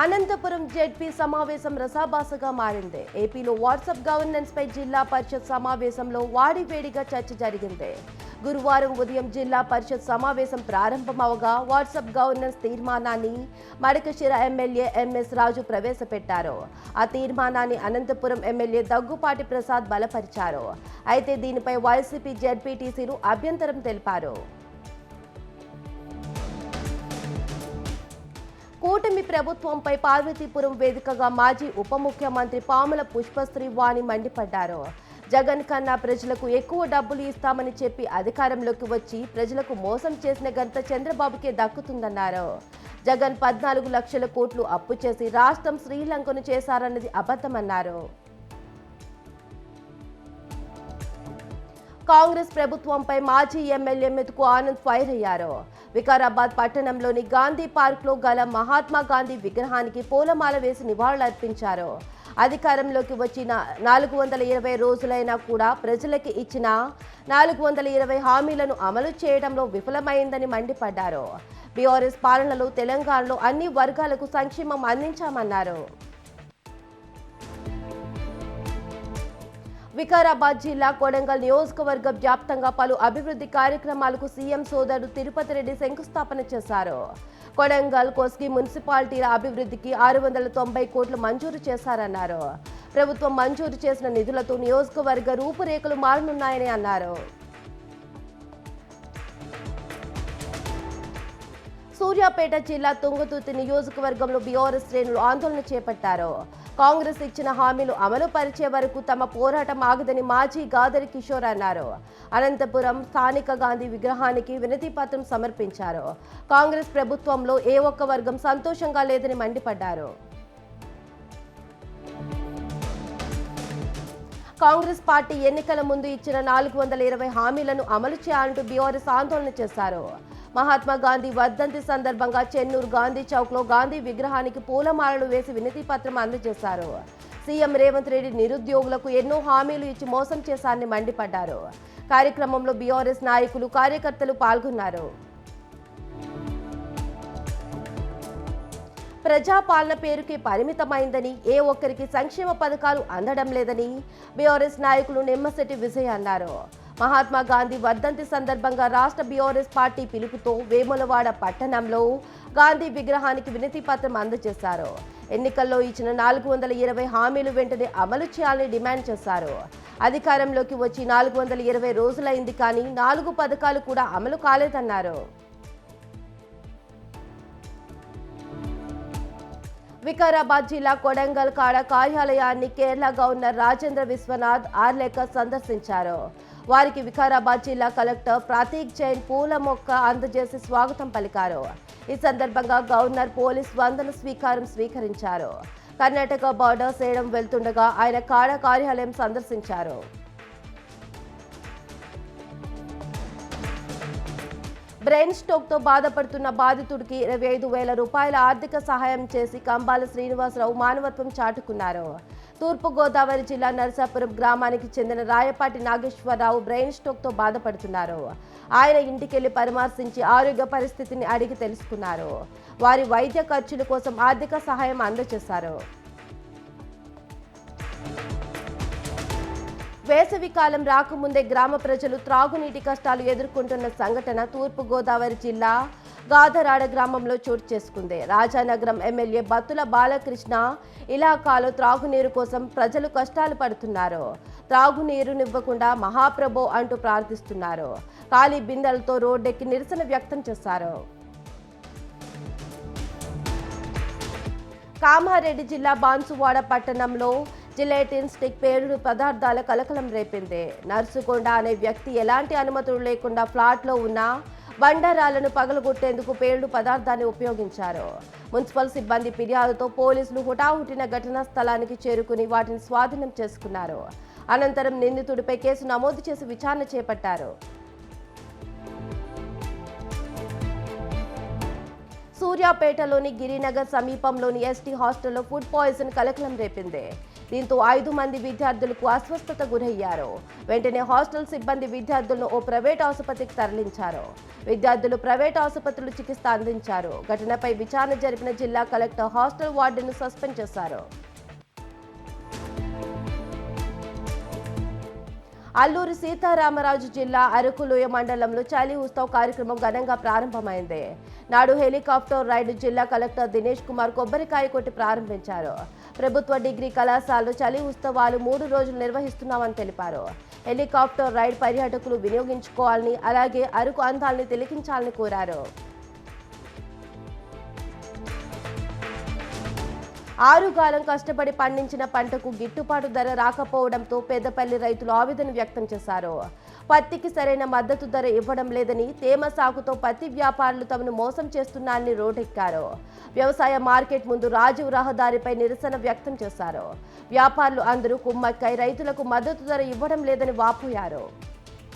Anantapuram ZP సమావేశం రసాభాసగా మారింది. ఏపీలో వాట్సాప్ గవర్నెన్స్ పై జిల్లా పరిషత్ సమావేశంలో వాడివేడిగా చర్చ జరిగింది. గురువారం ఉదయం జిల్లా పరిషత్ సమావేశం ప్రారంభమవగా వాట్సాప్ గవర్నెన్స్ తీర్మానాన్ని మడకశిర ఎమ్మెల్యే ఎంఎస్ రాజు ప్రవేశపెట్టారు. ఆ తీర్మానాన్ని అనంతపురం ఎమ్మెల్యే దగ్గుపాటి ప్రసాద్ బలపరిచారు. అయితే దీనిపై వైసీపీ జెడ్పీటీసీలు అభ్యంతరం తెలిపారు. కూటమి ప్రభుత్వంపై పార్వతీపురం వేదికగా మాజీ ఉప ముఖ్యమంత్రి పాముల పుష్పశ్రీ వాణి మండిపడ్డారు. జగన్ కన్నా ప్రజలకు ఎక్కువ డబ్బులు ఇస్తామని చెప్పి అధికారంలోకి వచ్చి ప్రజలకు మోసం చేసిన ఘనత చంద్రబాబుకే దక్కుతుందన్నారు. జగన్ 14 లక్షల కోట్లు అప్పు చేసి రాష్ట్రం శ్రీలంకను చేశారన్నది అబద్ధమన్నారు. కాంగ్రెస్ ప్రభుత్వంపై మాజీ ఎమ్మెల్యే మెతుకు ఆనంద్ ఫైర్ అయ్యారు. వికారాబాద్ పట్టణంలోని గాంధీ పార్క్లో గల మహాత్మా గాంధీ విగ్రహానికి పూలమాల వేసి నివాళులర్పించారు. అధికారంలోకి వచ్చిన 420 రోజులైనా కూడా ప్రజలకి ఇచ్చిన 420 హామీలను అమలు చేయడంలో విఫలమైందని మండిపడ్డారు. బీఆర్ఎస్ పాలనలో తెలంగాణలో అన్ని వర్గాలకు సంక్షేమం అందించామన్నారు. వికారాబాద్ జిల్లా కొడంగల్ నియోజకవర్గ వ్యాప్తంగా పలు అభివృద్ధి కార్యక్రమాలకు సీఎం సోదరుడు తిరుపతి రెడ్డి శంకుస్థాపన చేశారు. కొడంగల్ కోస్గి మున్సిపాలిటీల అభివృద్ధికి 690 కోట్లు మంజూరు చేశారన్నారు. ప్రభుత్వం మంజూరు చేసిన నిధులతో నియోజకవర్గ రూపురేఖలు మారనున్నాయని అన్నారు. సూర్యాపేట జిల్లా తుంగతుర్తి నియోజకవర్గంలో బీఆర్ఎస్ శ్రేణులు ఆందోళన చేపట్టారు. కాంగ్రెస్ ఇచ్చిన హామీలు అమలు పరిచే వరకు తమ పోరాటం ఆగదని మాజీ గాదరి కిషోర్ అన్నారు. అనంతపురం స్థానిక గాంధీ విగ్రహానికి వినతి పత్రం సమర్పించారు. కాంగ్రెస్ ప్రభుత్వంలో ఏ ఒక్క వర్గం సంతోషంగా లేదని మండిపడ్డారు. కాంగ్రెస్ పార్టీ ఎన్నికల ముందు ఇచ్చిన 420 హామీలను అమలు చేయాలంటూ బీఆర్ఎస్ ఆందోళన చేశారు. మహాత్మా గాంధీ వర్ధంతి సందర్భంగా చెన్నూరు గాంధీ చౌక్ లో గాంధీ విగ్రహానికి పూలమాలలు వేసి వినతి పత్రం అందజేశారు. సీఎం రేవంత్ రెడ్డి నిరుద్యోగులకు ఎన్నో హామీలు ఇచ్చి మోసం చేశారని మండిపడ్డారు. కార్యక్రమంలో బీఆర్ఎస్ నాయకులు కార్యకర్తలు పాల్గొన్నారు. ప్రజాపాలన పేరుకి పరిమితమైందని, ఏ ఒక్కరికి సంక్షేమ పథకాలు అందడం లేదని బీఆర్ఎస్ నాయకులు నిమ్మశెట్టి విజయ్ అన్నారు. మహాత్మా గాంధీ వర్ధంతి సందర్భంగా రాష్ట్ర బీఆర్ఎస్ పార్టీ పిలుపుతో వేములవాడ పట్టణంలో గాంధీ విగ్రహానికి వినతి పత్రం అందజేశారు. ఎన్నికల్లో ఇచ్చిన 420 హామీలు వెంటనే అమలు చేయాలని డిమాండ్ చేశారు. అధికారంలోకి వచ్చి 420 రోజులైంది కానీ 4 పథకాలు కూడా అమలు కాలేదన్నారు. వికారాబాద్ జిల్లా కొడంగల్ కాడ కార్యాలయాన్ని కేరళ గవర్నర్ రాజేంద్ర విశ్వనాథ్ ఆర్లేకర్ సందర్శించారు. వారికి వికారాబాద్ జిల్లా కలెక్టర్ ప్రతీక్ జైన్ పూల మొక్క అందజేసి స్వాగతం పలికారు. ఈ సందర్భంగా గవర్నర్ పోలీస్ వందన స్వీకరించారు. కర్ణాటక బార్డర్ సేడం వెళ్తుండగా ఆయన కాడ కార్యాలయం సందర్శించారు. బ్రెయిన్ స్ట్రోక్తో బాధపడుతున్న బాధితుడికి 25,000 రూపాయల ఆర్థిక సహాయం చేసి కంబాల శ్రీనివాసరావు మానవత్వం చాటుకున్నారు. తూర్పుగోదావరి జిల్లా నరసాపురం గ్రామానికి చెందిన రాయపాటి నాగేశ్వరరావు బ్రెయిన్ స్ట్రోక్తో బాధపడుతున్నారు. ఆయన ఇంటికెళ్లి పరామర్శించి ఆరోగ్య పరిస్థితిని అడిగి తెలుసుకున్నారు. వారి వైద్య ఖర్చుల కోసం ఆర్థిక సహాయం అందజేశారు. వేసవికాలం రాకముందే గ్రామ ప్రజలు త్రాగునీటి కష్టాలు ఎదుర్కొంటున్న సంఘటన తూర్పుగోదావరి జిల్లా గాదరాడ గ్రామంలో చోటు చేసుకుంది. రాజానగరం ఎమ్మెల్యే బత్తుల బాలకృష్ణ ఇలాకాలో త్రాగునీరు కోసం ప్రజలు కష్టాలు పడుతున్నారు. త్రాగునీరునివ్వకుండా మహాప్రభో అంటూ ప్రార్థిస్తున్నారు. ఖాళీ బిందెలతో రోడ్డెక్కి నిరసన వ్యక్తం చేశారు. కామారెడ్డి జిల్లా బాన్సువాడ పట్టణంలో జిలేటిన్ స్టిక్ పేలుడు పదార్థాల కలకలం రేపింది. నర్సుకొండ అనే వ్యక్తి ఎలాంటి అనుమతులు లేకుండా ఫ్లాట్లో ఉన్న బండారాలను పగలగొట్టేందుకు పేలుడు పదార్థాన్ని ఉపయోగించారు. మున్సిపల్ సిబ్బంది ఫిర్యాదుతో పోలీసులు హుటాహుటిన ఘటనా స్థలానికి చేరుకుని వాటిని స్వాధీనం చేసుకున్నారు. అనంతరం నిందితుడిపై కేసు నమోదు చేసి విచారణ చేపట్టారు. సూర్యాపేటలోని గిరినగర్ సమీపంలోని ఎస్టీ హాస్టల్లో ఫుడ్ పాయిజన్ కలకలం రేపింది. దీంతో 5 మంది విద్యార్థులకు అస్వస్థత గురయ్యారు. వెంటనే హాస్టల్ సిబ్బంది విద్యార్థులను ఓ ప్రైవేట్ ఆసుపత్రికి తరలించారు. విద్యార్థులు ప్రైవేట్ ఆసుపత్రులు చికిత్స అందించారు. ఘటనపై విచారణ జరిపిన జిల్లా కలెక్టర్ హాస్టల్ వార్డును సస్పెండ్ చేశారు. అల్లూరి సీతారామరాజు జిల్లా అరకులోయ మండలంలో చలి ఉత్సవ్ కార్యక్రమం ఘనంగా ప్రారంభమైంది. నాడు హెలికాప్టర్ రైడ్ జిల్లా కలెక్టర్ దినేష్ కుమార్ కొబ్బరికాయ కొట్టి ప్రారంభించారు. ప్రభుత్వ డిగ్రీ కళాశాలలో చలి ఉత్సవాలు 3 రోజులు నిర్వహిస్తున్నామని తెలిపారు. హెలికాప్టర్ రైడ్ పర్యాటకులు వినియోగించుకోవాలని, అలాగే అరకు అందాల్ని తిలకించాలని కోరారు. 6 కాలం కష్టపడి పండించిన పంటకు గిట్టుబాటు ధర రాకపోవడంతో పెద్దపల్లి రైతులు ఆవేదన వ్యక్తం చేశారు. పత్తికి సరైన మద్దతు ధర ఇవ్వడం లేదని, తేమ సాకుతో పత్తి వ్యాపారులు తమను మోసం చేస్తున్నారని రోడ్డెక్కారు. వ్యవసాయ మార్కెట్ ముందు రాజీవ్ రహదారిపై నిరసన వ్యక్తం చేశారు. వ్యాపారులు అందరూ కుమ్మక్కై రైతులకు మద్దతు ధర ఇవ్వడం లేదని వాపోయారు.